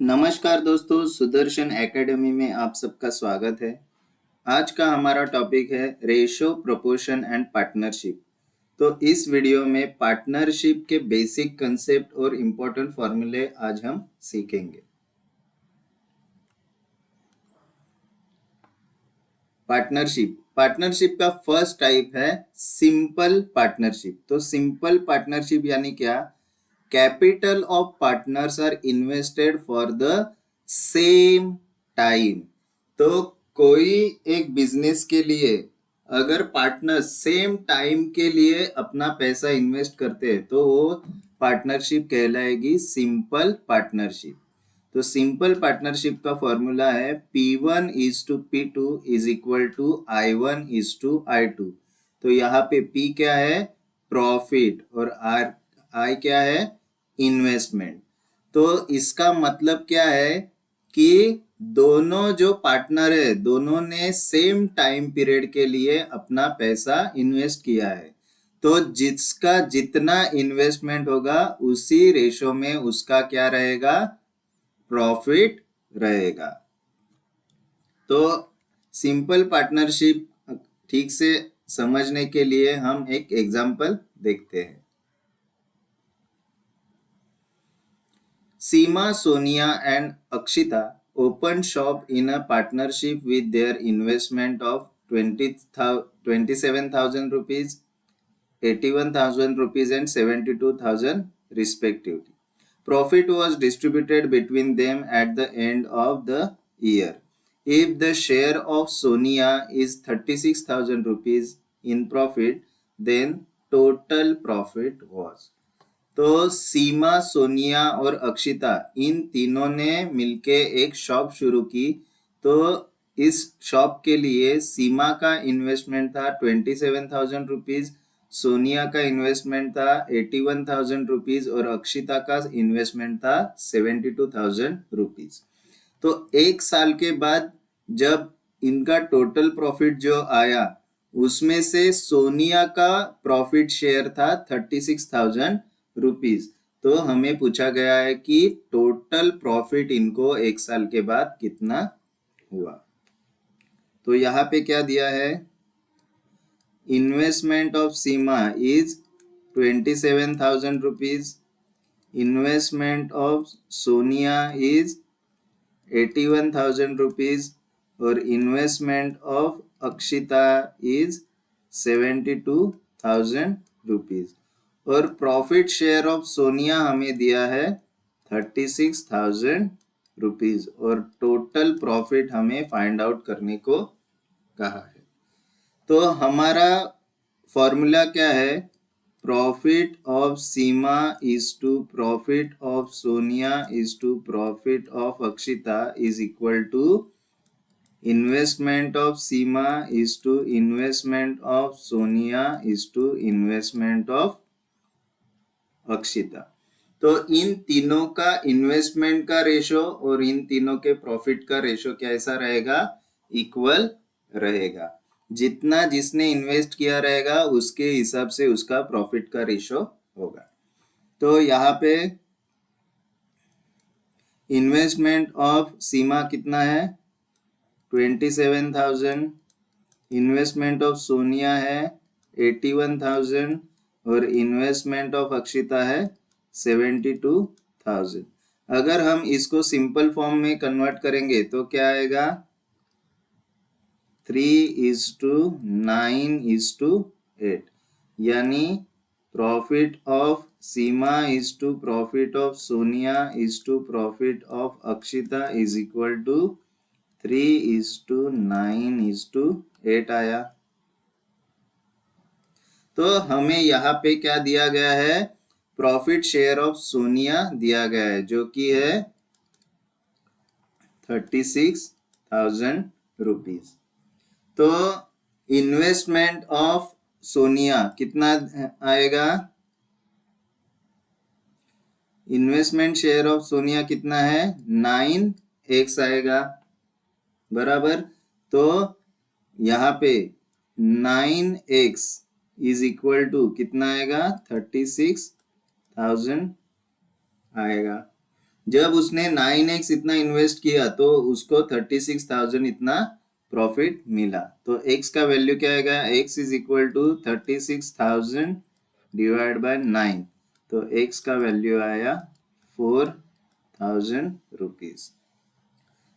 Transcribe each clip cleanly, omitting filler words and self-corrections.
नमस्कार दोस्तों, सुदर्शन एकेडमी में आप सबका स्वागत है। आज का हमारा टॉपिक है रेशो, प्रोपोर्शन एंड पार्टनरशिप। तो इस वीडियो में पार्टनरशिप के बेसिक कंसेप्ट और इम्पोर्टेंट फॉर्मूले आज हम सीखेंगे। पार्टनरशिप का फर्स्ट टाइप है सिंपल पार्टनरशिप। तो सिंपल पार्टनरशिप यानी क्या? Capital of partners are invested for the same time. तो कोई एक बिजनेस के लिए अगर पार्टनर सेम टाइम के लिए अपना पैसा इन्वेस्ट करते हैं तो वो पार्टनरशिप कहलाएगी सिंपल पार्टनरशिप। तो सिंपल पार्टनरशिप का फॉर्मूला है P1:P2 is equal to I1:I2। तो यहाँ पे P क्या है? प्रॉफिट, और I क्या है? इन्वेस्टमेंट। तो इसका मतलब क्या है कि दोनों जो पार्टनर है दोनों ने सेम टाइम पीरियड के लिए अपना पैसा इन्वेस्ट किया है। तो जिसका जितना इन्वेस्टमेंट होगा उसी रेशो में उसका क्या रहेगा? प्रॉफिट रहेगा। तो सिंपल पार्टनरशिप ठीक से समझने के लिए हम एक एग्जांपल देखते हैं। Seema, Sonia and Akshita opened shop in a partnership with their investment of 27,000 rupees, 81,000 rupees and 72,000 respectively. Profit was distributed between them at the end of the year. If the share of Sonia is 36,000 rupees in profit, then total profit was. तो सीमा, सोनिया और अक्षिता इन तीनों ने मिलके एक shop शुरू की। तो इस शॉप के लिए सीमा का इन्वेस्टमेंट था 27,000 रुपीज, सोनिया का इन्वेस्टमेंट था 81,000 रुपीज और अक्षिता का इन्वेस्टमेंट था 72,000 रुपीज। तो एक साल के बाद जब इनका टोटल प्रॉफिट जो आया उसमें से सोनिया का प्रॉफिट शेयर था 36,000 रुपीज। तो हमें पूछा गया है कि टोटल प्रॉफिट इनको एक साल के बाद कितना हुआ। तो यहाँ पे क्या दिया है? Investment of Seema is 27,000 rupees, investment of Sonia is 81,000 rupees और investment of Akshita is 72,000 rupees. और प्रॉफिट शेयर ऑफ सोनिया हमें दिया है 36,000 रुपीज और टोटल प्रॉफिट हमें फाइंड आउट करने को कहा है। तो हमारा फॉर्मूला क्या है? Profit of Seema is to profit of Sonia is to profit of Akshita is equal to investment of Seema is to investment of Sonia is to investment of Akshita. तो इन तीनों का इन्वेस्टमेंट का रेशो और इन तीनों के प्रॉफिट का रेशो कैसा रहेगा? इक्वल रहेगा। जितना जिसने इन्वेस्ट किया रहेगा उसके हिसाब से उसका प्रॉफिट का रेशो होगा। तो यहाँ पे इन्वेस्टमेंट ऑफ सीमा कितना है? 27,000। इन्वेस्टमेंट ऑफ सोनिया है 81,000 और इन्वेस्टमेंट ऑफ अक्षिता है 72,000। अगर हम इसको सिंपल फॉर्म में कन्वर्ट करेंगे तो क्या आएगा? 3:9:8 यानी profit of Seema is to profit of Sonia is to profit of Akshita is equal to 3:9:8 आया। तो हमें यहाँ पे क्या दिया गया है? प्रॉफिट शेयर ऑफ सोनिया दिया गया है जो कि है 36,000 रुपीज। तो इन्वेस्टमेंट ऑफ सोनिया कितना आएगा? इन्वेस्टमेंट शेयर ऑफ सोनिया कितना है? 9x आएगा, बराबर। तो यहाँ पे 9x इज इक्वल टू कितना आएगा? 36,000 आएगा। जब उसने 9x इतना इन्वेस्ट किया तो उसको 36,000 इतना प्रॉफिट मिला। तो x का वैल्यू क्या आएगा, x is equal to 36,000 divide by 9। तो x का वैल्यू आया 4,000 रुपीज।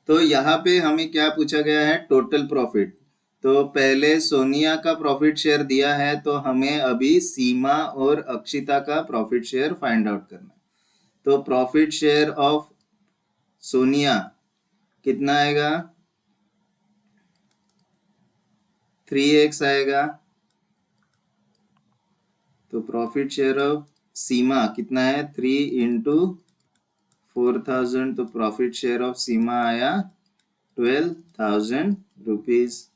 तो यहाँ पे हमें क्या पूछा गया है, टोटल प्रॉफिट। तो पहले सोनिया का प्रॉफिट शेयर दिया है, तो हमें अभी सीमा और अक्षिता का प्रॉफिट शेयर फाइंड आउट करना है। तो प्रॉफिट शेयर ऑफ सोनिया कितना आएगा, 3x आएगा। तो प्रॉफिट शेयर ऑफ सीमा कितना है, 3 इंटू 4,000। तो प्रॉफिट शेयर ऑफ सीमा आया 12,000 रुपीज।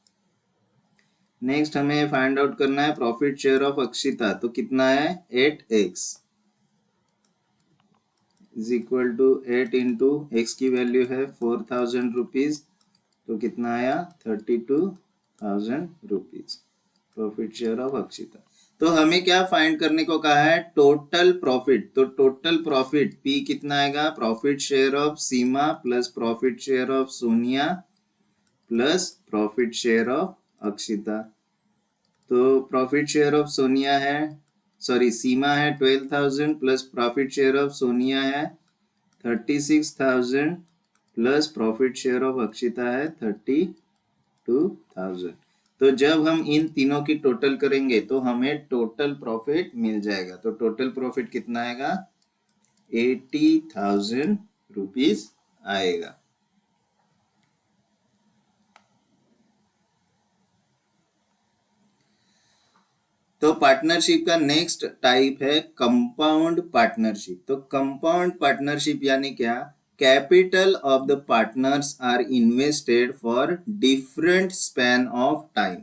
नेक्स्ट हमें फाइंड आउट करना है प्रॉफिट शेयर ऑफ अक्षिता। तो कितना है, 8x is equal to 8 into x की वैल्यू है 4,000 रुपीज। तो कितना आया, 32,000 rupees profit share of Akshita. तो हमें क्या फाइंड करने को कहा है, टोटल प्रॉफिट। तो टोटल प्रॉफिट P कितना आएगा, profit share of Seema plus profit share of Sonia plus profit share of Akshita. तो प्रॉफिट शेयर ऑफ सोनिया है, सॉरी सीमा है 12,000 plus profit share of Sonia है 36,000 plus profit share of Akshita है 32,000। तो जब हम इन तीनों की टोटल करेंगे तो हमें टोटल प्रॉफिट मिल जाएगा। तो टोटल प्रॉफिट कितना आएगा, 80,000 रुपीज आएगा। तो पार्टनरशिप का नेक्स्ट टाइप है कंपाउंड पार्टनरशिप। तो कंपाउंड पार्टनरशिप यानी क्या, capital of the partners are invested for different span of time.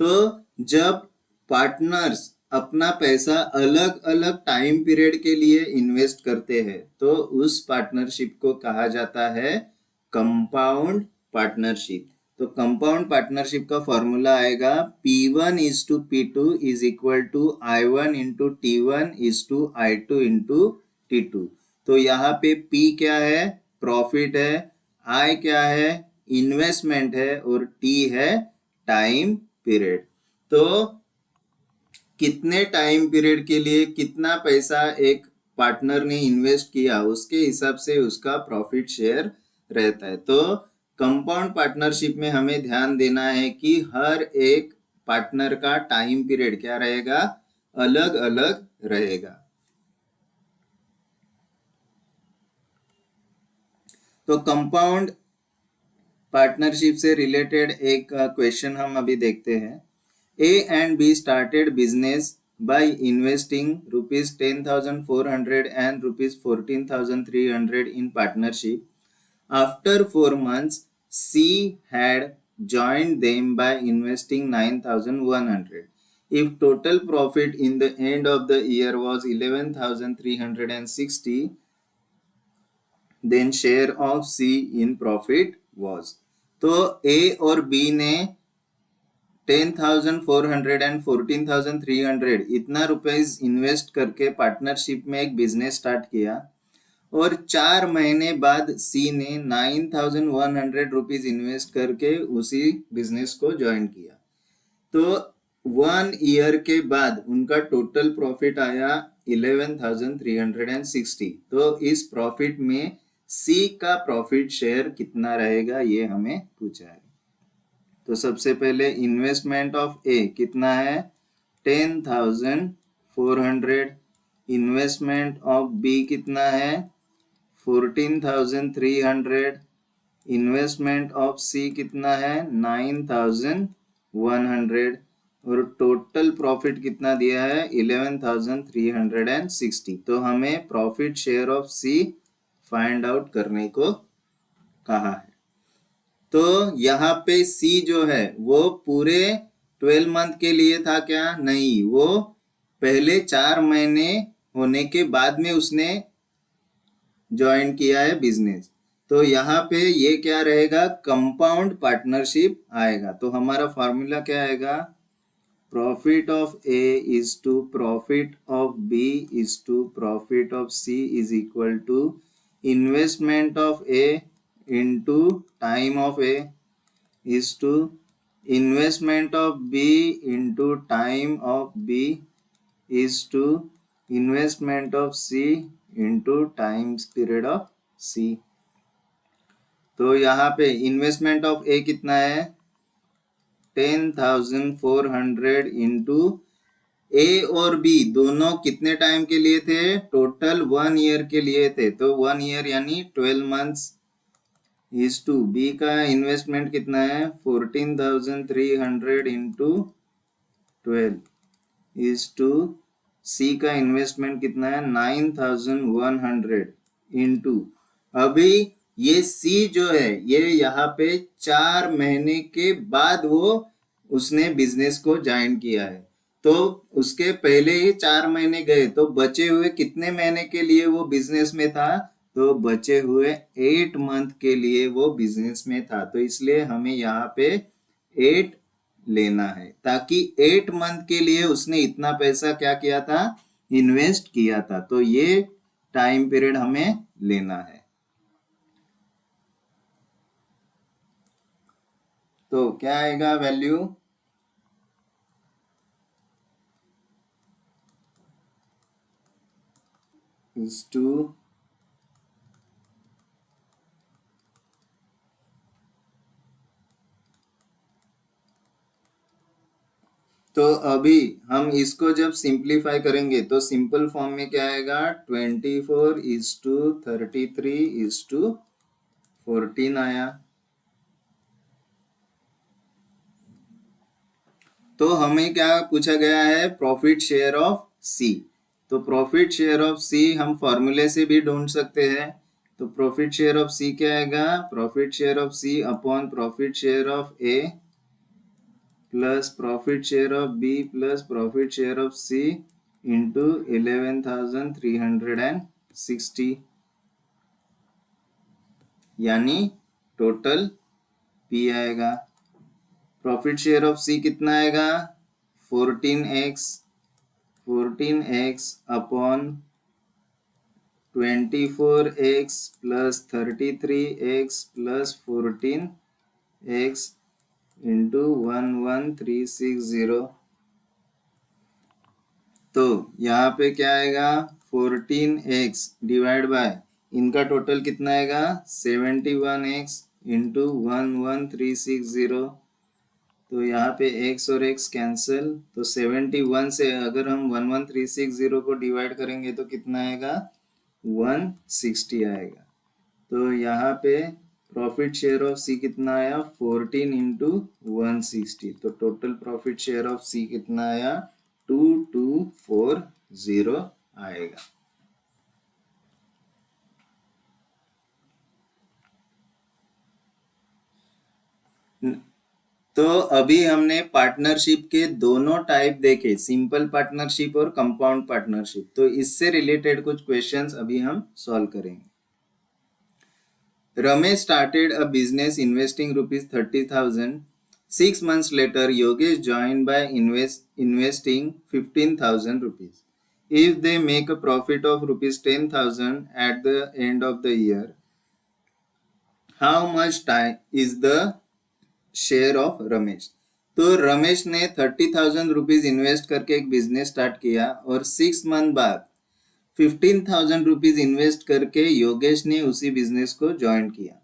तो जब पार्टनर्स अपना पैसा अलग अलग टाइम पीरियड के लिए इन्वेस्ट करते हैं तो उस पार्टनरशिप को कहा जाता है कंपाउंड पार्टनरशिप। तो कंपाउंड पार्टनरशिप का फॉर्मूला आएगा P1 is to P2 is equal to I1 into T1 is to I2 into T2। तो यहाँ पे P क्या है, प्रॉफिट है, I क्या है, इन्वेस्टमेंट है, और T है टाइम पीरियड। तो कितने टाइम पीरियड के लिए कितना पैसा एक पार्टनर ने इन्वेस्ट किया उसके हिसाब से उसका प्रॉफिट शेयर रहता है। तो कंपाउंड पार्टनरशिप में हमें ध्यान देना है कि हर एक पार्टनर का टाइम पीरियड क्या रहेगा, अलग अलग रहेगा। तो कंपाउंड पार्टनरशिप से रिलेटेड एक क्वेश्चन हम अभी देखते हैं। A and B started business by investing rupees 10,400 and rupees 14,300 in partnership. After 4 months, C had joined them by investing 9,100. If total profit in the end of the year was 11,360, then share of C in profit was. तो A और B ने 10,400 and 14,300 इतना rupees invest करके partnership में एक business start किया, और 4 महीने बाद सी ने 9,100 रुपीज इन्वेस्ट करके उसी बिजनेस को ज्वाइन किया। तो 1 ईयर के बाद उनका टोटल प्रॉफिट आया 11,360। तो इस प्रॉफिट में सी का प्रॉफिट शेयर कितना रहेगा ये हमें पूछा है। तो सबसे पहले इन्वेस्टमेंट ऑफ ए कितना है, 10,400। इन्वेस्टमेंट ऑफ बी कितना है, 14,300। इन्वेस्टमेंट ऑफ सी कितना है, 9,100। और टोटल प्रॉफिट कितना दिया है, 11,360। तो हमें profit share of C find out करने को कहा है। तो यहाँ पे सी जो है वो पूरे 12 मंथ के लिए था क्या, नहीं, वो पहले 4 महीने होने के बाद में उसने ज्वाइन किया है बिजनेस। तो यहाँ पे ये क्या रहेगा, कंपाउंड पार्टनरशिप आएगा। तो हमारा फॉर्मूला क्या आएगा, profit of A is to profit of B is to profit of C is equal to investment of A into time of A is to investment of B into time of B is to investment of C into times period of C. तो यहाँ पे investment of A कितना है 10,400 into ए और B दोनों कितने time के लिए थे टोटल 1 ईयर के लिए थे तो 1 ईयर यानी 12 मंथ्स इज टू बी का इन्वेस्टमेंट कितना है 14,300 इंटू 12 इज टू सी का इन्वेस्टमेंट कितना है 9,100 इंटू अभी ये सी जो है ये यहाँ पे 4 महीने के बाद वो उसने बिजनेस को ज्वाइन किया है तो उसके पहले ही 4 महीने गए तो बचे हुए कितने महीने के लिए वो बिजनेस में था तो बचे हुए 8 मंथ के लिए वो बिजनेस में था तो इसलिए हमें यहाँ पे 8 लेना है ताकि 8 मंथ के लिए उसने इतना पैसा क्या किया था इन्वेस्ट किया था तो ये टाइम पीरियड हमें लेना है। तो क्या आएगा वैल्यू इज टू तो अभी हम इसको जब सिंप्लीफाई करेंगे तो सिंपल फॉर्म में क्या आएगा 24:33:14 आया। तो हमें क्या पूछा गया है प्रॉफिट शेयर ऑफ सी तो प्रॉफिट शेयर ऑफ सी हम फॉर्मूले से भी ढूंढ सकते हैं तो प्रॉफिट शेयर ऑफ सी क्या आएगा profit share of C upon profit share of A plus profit share of B plus profit share of C into 11,360 यानी टोटल पी आएगा। प्रॉफिट शेयर ऑफ सी कितना आएगा 14x upon 24x plus 33x plus 14x into 11360 तो यहाँ पे क्या आएगा 14x divide by इनका टोटल कितना आएगा 71x इंटू 11360 तो यहाँ पे x और x कैंसिल तो 71 से अगर हम 11360 को डिवाइड करेंगे तो कितना आएगा 160 आएगा तो यहाँ पे प्रॉफिट शेयर ऑफ सी कितना आया 14 इंटू 160 तो total profit share of C कितना आया 2240 आएगा। तो अभी हमने पार्टनरशिप के दोनों टाइप देखे सिंपल पार्टनरशिप और कंपाउंड पार्टनरशिप तो इससे रिलेटेड कुछ क्वेश्चंस अभी हम सॉल्व करेंगे। Ramesh started a business investing ₹30,000. 6 months later, Yogesh joined by investing ₹15,000. If they make a profit of ₹10,000 at the end of the year, how much time is the share of Ramesh? तो रमेश ने 30,000 rupees invest करके एक business start किया और 6 month बाद 15,000 rupees invest करके योगेश ने उसी बिजनेस को ज्वाइन किया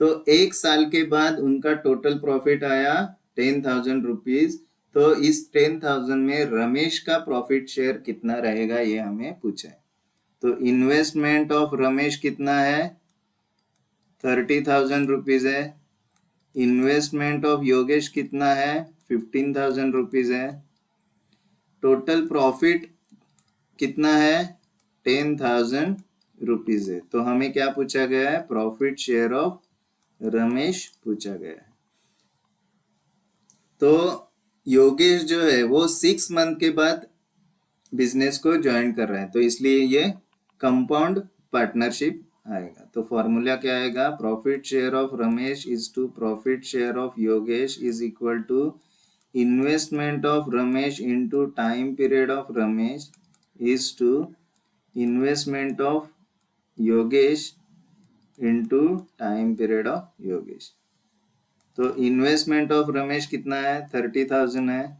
तो 1 साल के बाद उनका टोटल प्रॉफिट आया 10,000 रुपीज तो इस 10,000 में रमेश का प्रॉफिट शेयर कितना रहेगा ये हमें पूछा है। तो इन्वेस्टमेंट ऑफ रमेश कितना है 30,000 रुपीज है इन्वेस्टमेंट ऑफ योगेश कितना है 15,000 रुपीज है टोटल प्रॉफिट कितना है 10,000 रुपीज है तो हमें क्या पूछा गया है प्रॉफिट शेयर ऑफ रमेश पूछा गया है। तो योगेश जो है वो 6 मंथ के बाद बिजनेस को ज्वाइन कर रहा है तो इसलिए ये कंपाउंड पार्टनरशिप आएगा। तो फॉर्मूला क्या आएगा profit share of Ramesh is to profit share of Yogesh is equal to investment of Ramesh into time period of Ramesh is to investment of Yogesh into time period of Yogesh. तो इन्वेस्टमेंट ऑफ रमेश कितना है 30,000 है,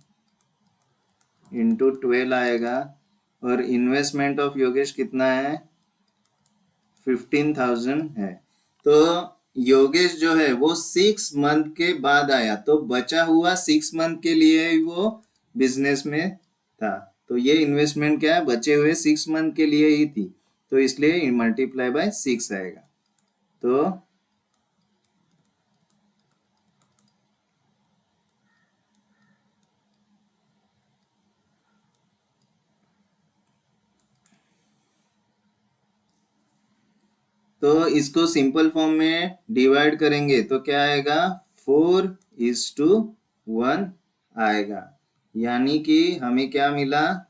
इंटू 12 आएगा, और इन्वेस्टमेंट ऑफ योगेश कितना है 15,000 है। तो योगेश जो है वो 6 मंथ के बाद आया, तो बचा हुआ 6 मंथ के लिए ही वो बिजनेस में था। तो ये इन्वेस्टमेंट क्या है, बचे हुए 6 मंथ के लिए ही थी, तो इसलिए मल्टीप्लाई बाय 6 आएगा। तो इसको सिंपल फॉर्म में डिवाइड करेंगे तो क्या आएगा 4:1 आएगा, यानी कि हमें क्या मिला,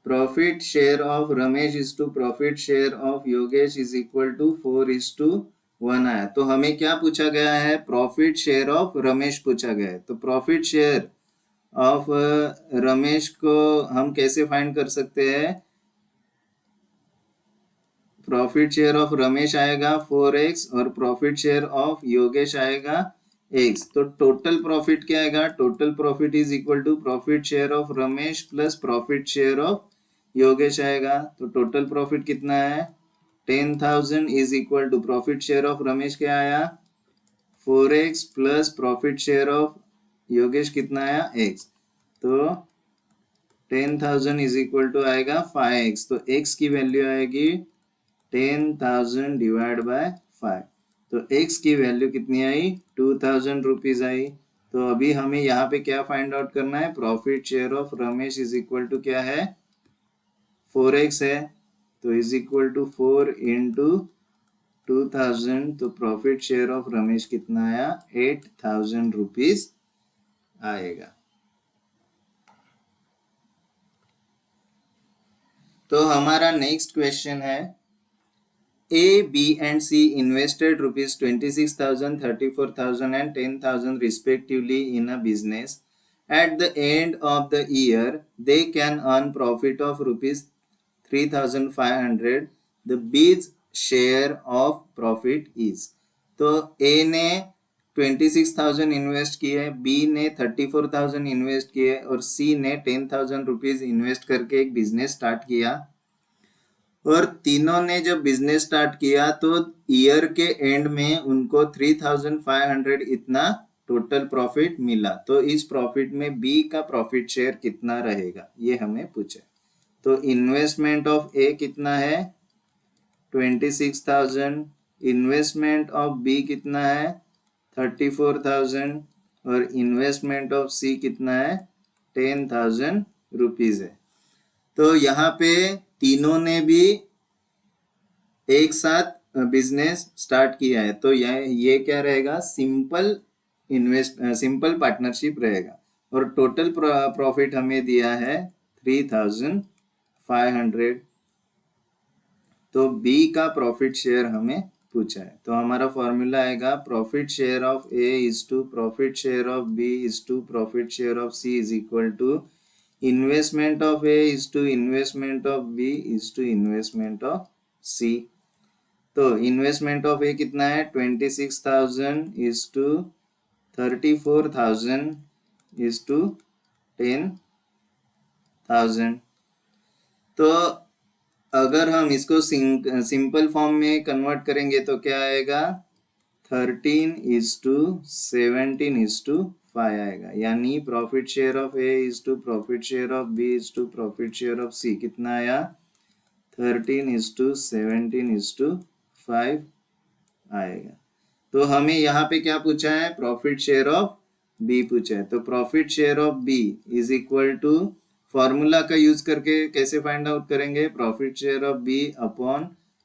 profit share of Ramesh is to profit share of Yogesh is equal to 4:1 आया। तो हमें क्या पूछा गया है, प्रॉफिट शेयर ऑफ रमेश पूछा गया है। तो प्रॉफिट शेयर ऑफ रमेश को हम कैसे फाइंड कर सकते हैं, प्रॉफिट शेयर ऑफ रमेश आएगा 4x और प्रॉफिट शेयर ऑफ योगेश आएगा x। तो टोटल प्रॉफिट क्या आएगा, total profit is equal to profit share of Ramesh plus profit share of Yogesh आएगा। तो टोटल प्रॉफिट कितना है 10,000 is equal to profit share of Ramesh क्या आया 4x plus profit share of Yogesh कितना आया x। तो 10,000 इज इक्वल टू आएगा 5x, तो x की वैल्यू आएगी 10,000 डिवाइड बाय 5। तो x की वैल्यू कितनी आई 2,000 रुपीज आई। तो अभी हमें यहाँ पे क्या फाइंड आउट करना है, profit share of Ramesh is equal to क्या है 4x है, तो इज इक्वल टू 4 इंटू 2,000। तो प्रॉफिट शेयर ऑफ रमेश कितना आया 8,000 रुपीज आएगा। तो हमारा नेक्स्ट क्वेश्चन है, A, B and C invested rupees 26,000, 34,000 and 10,000 respectively in a business. At the end of the year, they can earn profit of rupees 3,500. The B's share of profit is. तो A ने 26,000 invest किए, B ने 34,000 invest किए और C ने 10,000 rupees invest करके एक business start किया। और तीनों ने जब बिजनेस स्टार्ट किया तो ईयर के एंड में उनको 3,500 इतना टोटल प्रॉफिट मिला। तो इस प्रॉफिट में बी का प्रॉफिट शेयर कितना रहेगा ये हमें पूछे। तो इन्वेस्टमेंट ऑफ ए कितना है 26,000, इन्वेस्टमेंट ऑफ बी कितना है 34,000 और इन्वेस्टमेंट ऑफ सी कितना है 10,000 रुपीज है। तो यहाँ पे तीनों ने भी एक साथ बिजनेस स्टार्ट किया है, तो ये क्या रहेगा सिंपल पार्टनरशिप रहेगा। और टोटल प्रॉफिट हमें दिया है 3,500। तो बी का प्रॉफिट शेयर हमें पूछा है। तो हमारा फॉर्मूला आएगा profit share of A is to profit share of B is to profit share of C is equal to investment of A is to investment of B is to investment of C. तो investment of A कितना है 26,000 is to 34,000 is to 10,000। तो अगर हम इसको simple form में convert करेंगे तो क्या आएगा 13:17:5 आएगा, यानी profit share of A is to profit share of B is to profit share of C कितना आया 13:17:5 आएगा। तो हमें यहाँ पे क्या पूछा है प्रॉफिट शेयर ऑफ बी पूछा है। तो profit share of B is equal to formula का यूज करके कैसे फाइंड आउट करेंगे, profit share of B upon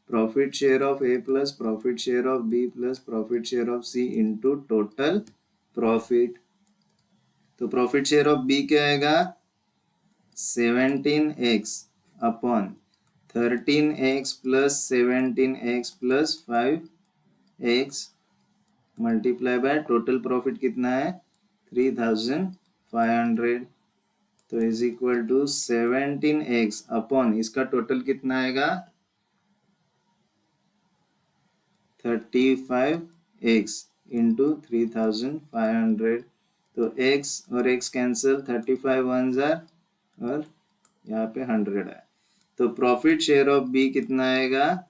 profit share of A plus profit share of B plus profit share of C into total profit. तो profit share of B क्या आएगा 17x upon 13x plus 17x plus 5x multiply by total profit कितना है 3,500। तो is equal to 17x upon इसका total कितना आएगा 35x into 3500, तो x और x कैंसिल, 35 वन जार और यहाँ पे 100 है। तो प्रॉफिट शेयर ऑफ बी कितना आएगा?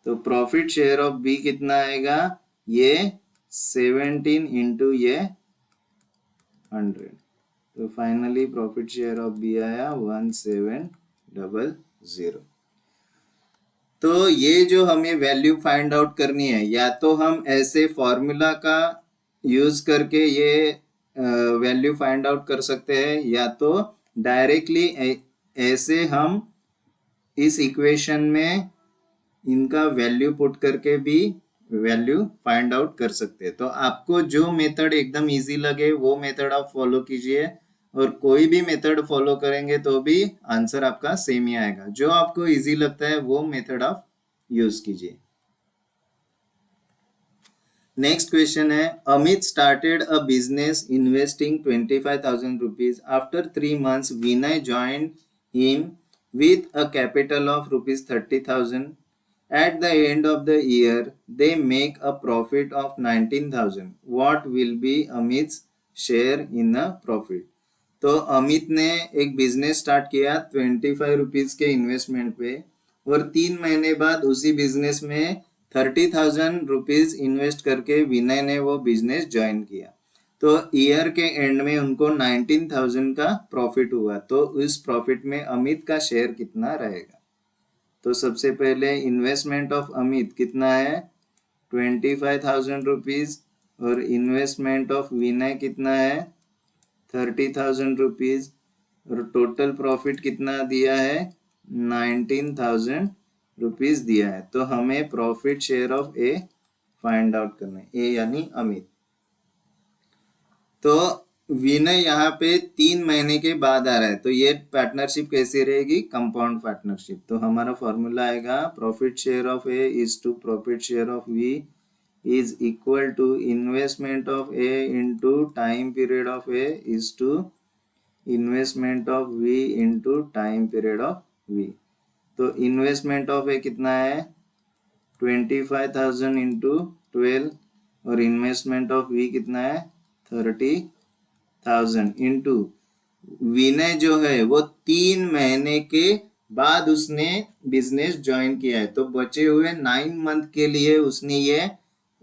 तो प्रॉफिट शेयर ऑफ बी कितना आएगा? ये 17 इंटू ये 100। तो finally profit share of B आया 1700। तो ये जो हमें वैल्यू फाइंड आउट करनी है, या तो हम ऐसे फॉर्मूला का यूज करके ये वैल्यू फाइंड आउट कर सकते हैं, या तो डायरेक्टली ऐसे हम इस इक्वेशन में इनका वैल्यू पुट करके भी वैल्यू फाइंड आउट कर सकते हैं। तो आपको जो मेथड एकदम इजी लगे वो मेथड आप फॉलो कीजिए, और कोई भी मेथड फॉलो करेंगे तो भी आंसर आपका सेम ही आएगा। जो आपको इजी लगता है वो मेथड आप यूज कीजिए। नेक्स्ट क्वेश्चन है, Amit started a business investing 25,000 rupees. After 3 months, Vinay joined him with a capital of rupees 30,000. At the end of the year, they make a profit of 19,000. What will be Amit's share in the profit? तो अमित ने एक business start किया 25 rupees के investment पे, और 3 महीने बाद उसी बिजनेस में 30,000 रुपीज इन्वेस्ट करके विनय ने वो बिजनेस ज्वाइन किया। तो ईयर के एंड में उनको 19,000 का प्रॉफिट हुआ। तो इस प्रॉफिट में अमित का शेयर कितना रहेगा? तो सबसे पहले इन्वेस्टमेंट ऑफ अमित कितना है? 25,000 रुपीज, और इन्वेस्टमेंट ऑफ विनय कितना है? 30,000 रुपीज, और टोटल प्रॉफिट कितना दिया है? 19,000 रुपीज दिया है। तो हमें profit share of A find out करना है, ए यानी अमित। तो विनय यहाँ पे 3 महीने के बाद आ रहा है, तो ये पार्टनरशिप कैसी रहेगी? Compound partnership. तो हमारा फॉर्मूला आएगा, profit share of A is to profit share of B is equal to investment of A into time period of A is to investment of V into time period of V. तो investment of A कितना है? 25,000 into 12, और investment of V कितना है? 30,000 into विनय जो है वो 3 महीने के बाद उसने बिजनेस ज्वाइन किया है, तो बचे हुए 9 मंथ के लिए उसने ये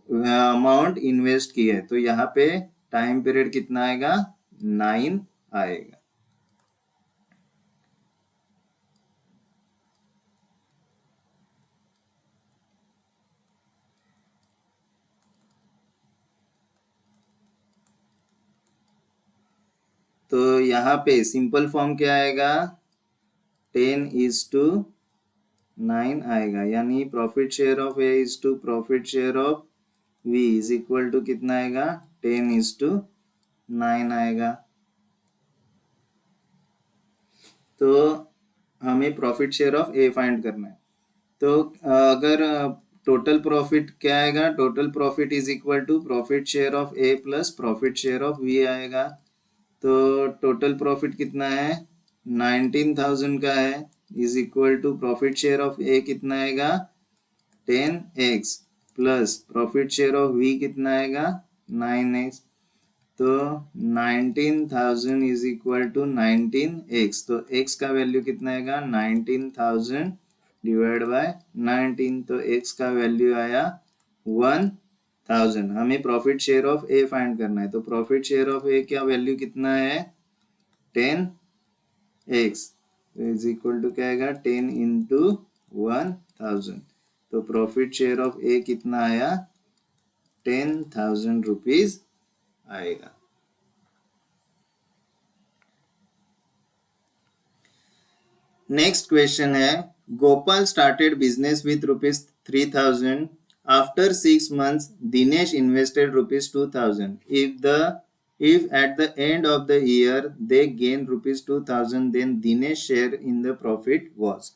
अमाउंट इन्वेस्ट किया है। तो यहाँ पे टाइम पीरियड कितना आएगा? 9 आएगा। तो यहाँ पे सिंपल फॉर्म क्या आएगा? 10:9 आएगा, यानी profit share of A is to profit share of B is equal to कितना आएगा? 10:9 आएगा। तो हमें profit share of A find करना है। तो अगर टोटल प्रॉफिट क्या आएगा? Total profit is equal to profit share of A plus profit share of B आएगा। तो टोटल प्रॉफिट कितना है? 19,000 का है, is equal to profit share of A कितना आएगा? 10x plus profit share of we कितना आएगा? 9x। तो 19,000 इज इक्वल टू 19x। तो x का वैल्यू कितना आएगा? 19,000 डिवाइड बाय 19। तो x का वैल्यू आया 1,000। हमें profit share of A find करना है। तो प्रॉफिट शेयर ऑफ ए का वैल्यू कितना है? 10x इज इक्वल टू क्या आएगा? 10 इंटू 1,000। तो प्रॉफिट शेयर ऑफ ए कितना आया? 10,000 रुपीज आएगा। नेक्स्ट क्वेश्चन है, Gopal started business with rupees 3,000. After 6 months, Dinesh invested rupees 2,000. If at the end of the year they gain rupees 2,000, then Dinesh share in the profit was.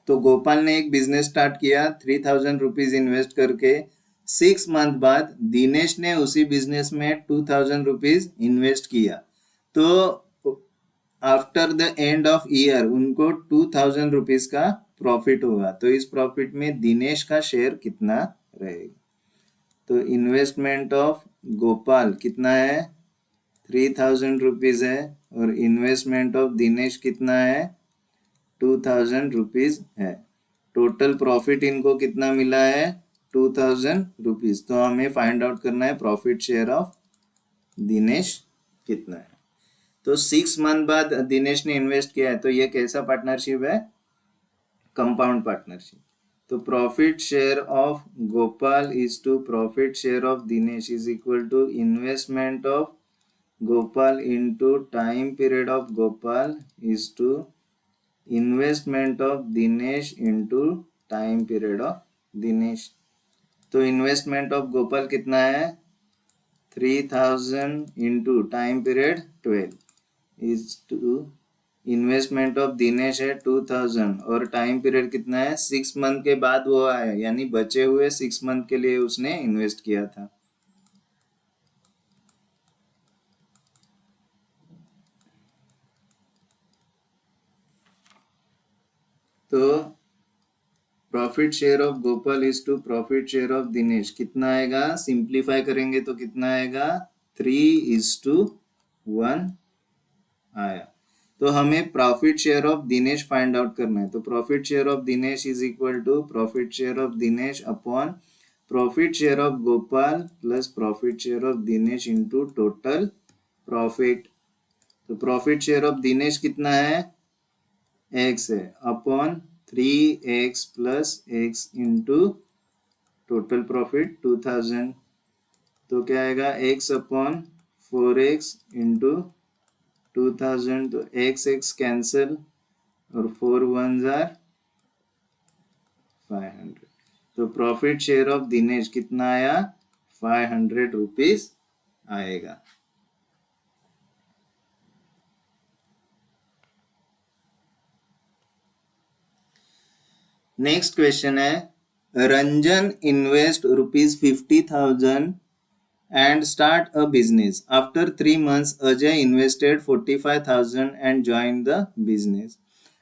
तो गोपाल ने एक business start किया 3,000 rupees invest करके, 6 month बाद दिनेश ने उसी business में 2000 rupees invest किया, तो after the end of year उनको 2000 रुपीज का प्रॉफिट होगा। तो इस प्रॉफिट में दिनेश का शेयर कितना रहेगा? तो इन्वेस्टमेंट ऑफ गोपाल कितना है? 3000 रुपीज है, और इन्वेस्टमेंट ऑफ दिनेश कितना है? 2000 रुपीज है। टोटल प्रॉफिट इनको कितना मिला है? 2000 रुपीज। तो हमें फाइंड आउट करना है प्रॉफिट शेयर ऑफ दिनेश कितना है। तो 6 मंथ बाद दिनेश ने इन्वेस्ट किया है, तो ये कैसा पार्टनरशिप है? Compound partnership. तो profit share of Gopal is to profit share of Dinesh is equal to investment of Gopal into time period of Gopal is to investment of Dinesh into time period of Dinesh. तो इन्वेस्टमेंट ऑफ गोपाल कितना है? 3000 into time period 12 is to investment of Dinesh है 2000, और time period कितना है? 6 month के बाद वो आया, यानी बचे हुए 6 मंथ के लिए उसने इन्वेस्ट किया था। तो profit share of Gopal is to profit share of Dinesh कितना आएगा? सिंप्लीफाई करेंगे तो कितना आएगा? 3:1 आया। तो हमें profit share of Dinesh find out करना है। तो profit share of Dinesh is equal to profit share of Dinesh upon profit share of Gopal plus profit share of Dinesh into total profit. तो प्रॉफिट शेयर ऑफ दिनेश कितना है? x है, upon 3x plus x into total profit 2000। तो क्या आएगा? x upon 4x into 2000। तो x cancel, और 4 1s are 500। तो प्रॉफिट शेयर ऑफ दिनेश कितना आया? 500 रुपीज आएगा। नेक्स्ट क्वेश्चन है, Ranjan invest ₹50,000 and start a business. After 3 months, Ajay invested 45,000 and joined the business.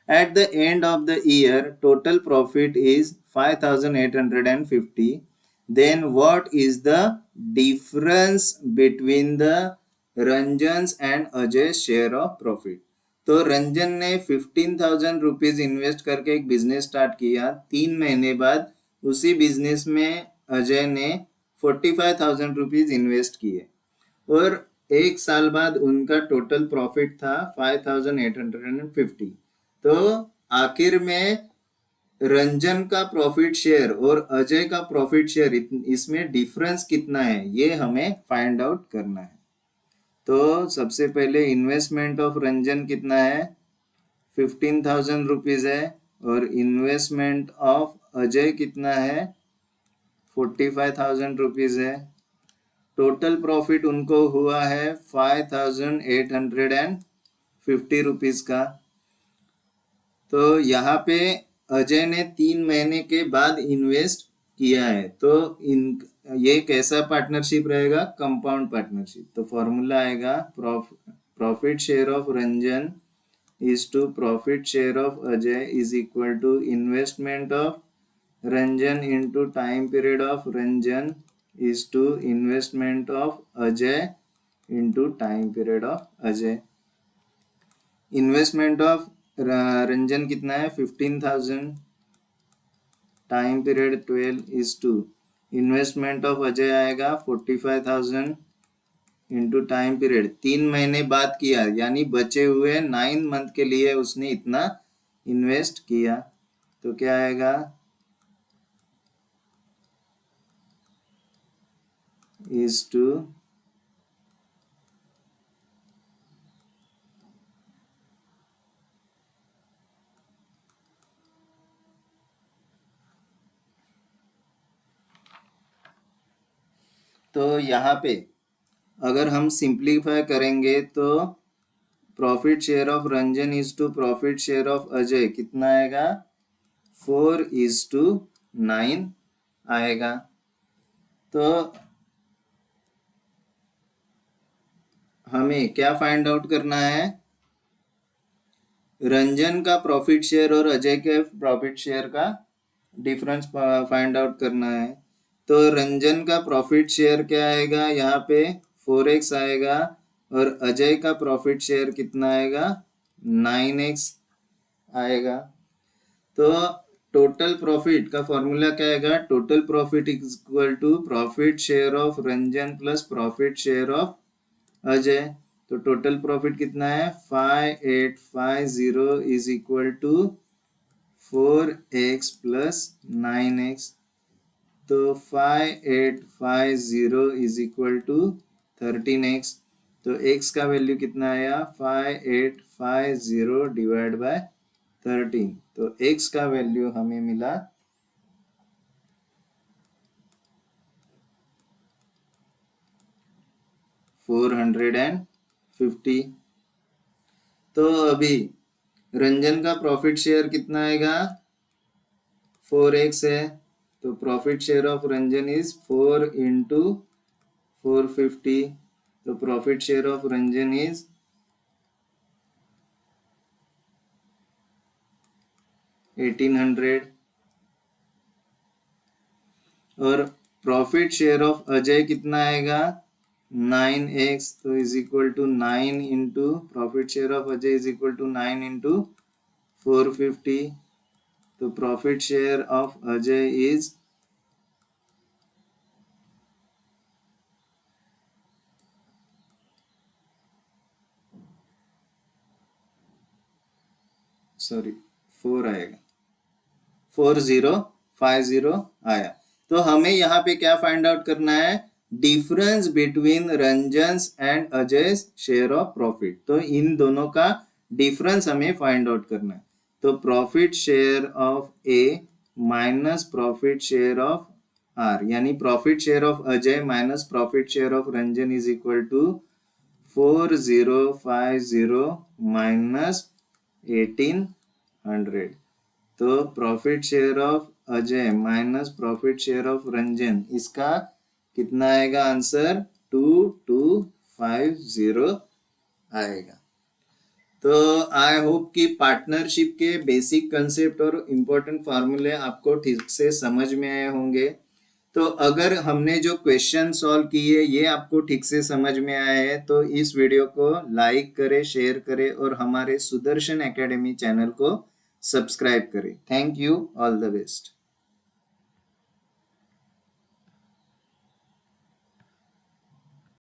At the end of the year, total profit is 5,850. Then what is the difference between the Ranjan's and Ajay's share of profit? तो रंजन ने 15,000 rupees invest करके एक business start किया। 3 महीने बाद उसी business में अजय ने 45,000 रुपीज इन्वेस्ट किए, और 1 साल बाद उनका टोटल प्रॉफिट था 5,850। तो आखिर में रंजन का प्रॉफिट शेयर और अजय का प्रॉफिट शेयर, इसमें डिफरेंस कितना है, ये हमें फाइंड आउट करना है। तो सबसे पहले इन्वेस्टमेंट ऑफ रंजन कितना है? 15,000 रुपीज है, और इन्वेस्टमेंट ऑफ अजय कितना है? 45,000 रुपीज है। टोटल प्रॉफिट उनको हुआ है 5,850 रुपीज का। तो यहाँ पे अजय ने 3 महीने के बाद इन्वेस्ट किया है, तो ये कैसा पार्टनरशिप रहेगा? Compound partnership. तो फॉर्मूला आएगा profit share of Ranjan is to profit share of Ajay is equal to investment of Ranjan into time period of Ranjan is to investment of Ajay into time period of Ajay. Investment of Ranjan कितना है? 15,000, time period 12 is to investment of Ajay आएगा 45,000 into time period 3 महीने बाद किया, यानी बचे हुए 9 month के लिए उसने इतना इन्वेस्ट किया। तो क्या आएगा? इज टू तो यहाँ पे अगर हम सिंप्लीफाई करेंगे तो profit share of Ranjan is to profit share of Ajay कितना आएगा? 4:9 आएगा। तो हमें क्या फाइंड आउट करना है, रंजन का प्रॉफिट शेयर और अजय के प्रॉफिट शेयर का डिफरेंस फाइंड आउट करना है। तो रंजन का प्रॉफिट शेयर क्या आएगा, यहाँ पे 4x आएगा और अजय का प्रॉफिट शेयर कितना आएगा, 9x आएगा। तो टोटल प्रॉफिट का फॉर्मूला क्या आएगा, total profit is equal to profit share of Ranjan plus profit share of Ajay. तो टोटल प्रॉफिट कितना है, 5850 is equal to 4x plus 9x। तो 5850 इज इक्वल टू 13x। तो x का वैल्यू कितना आया, 5850 डिवाइड बाय 13। तो x का वैल्यू हमें मिला 450। तो अभी रंजन का प्रॉफिट शेयर कितना आएगा, 4x है। तो profit share of Ranjan is 4 into 450। तो profit share of Ranjan is 1800। और प्रॉफिट शेयर ऑफ अजय कितना आएगा, 9x। तो is equal to 9 into profit share of Ajay is equal to 9 into 450। तो profit share of Ajay is sorry 4 आएगा, 4050 आया। तो हमें यहाँ पे क्या फाइंड आउट करना है, difference between Ranjan's and Ajay share of profit. तो इन दोनों का डिफरेंस हमें फाइंड आउट करना है। तो profit share of A minus profit share of R, यानी profit share of Ajay minus profit share of Ranjan is equal to 4050 minus 1800। तो profit share of Ajay minus profit share of Ranjan, इसका कितना आएगा आंसर, 2250 आएगा। तो आई होप कि पार्टनरशिप के basic concept और इम्पोर्टेंट फार्मूले आपको ठीक से समझ में आए होंगे। तो अगर हमने जो क्वेश्चन सॉल्व किए ये आपको ठीक से समझ में आए हैं तो इस वीडियो को लाइक करें, शेयर करें और हमारे सुदर्शन एकेडमी चैनल को सब्सक्राइब करें। Thank you, all the best.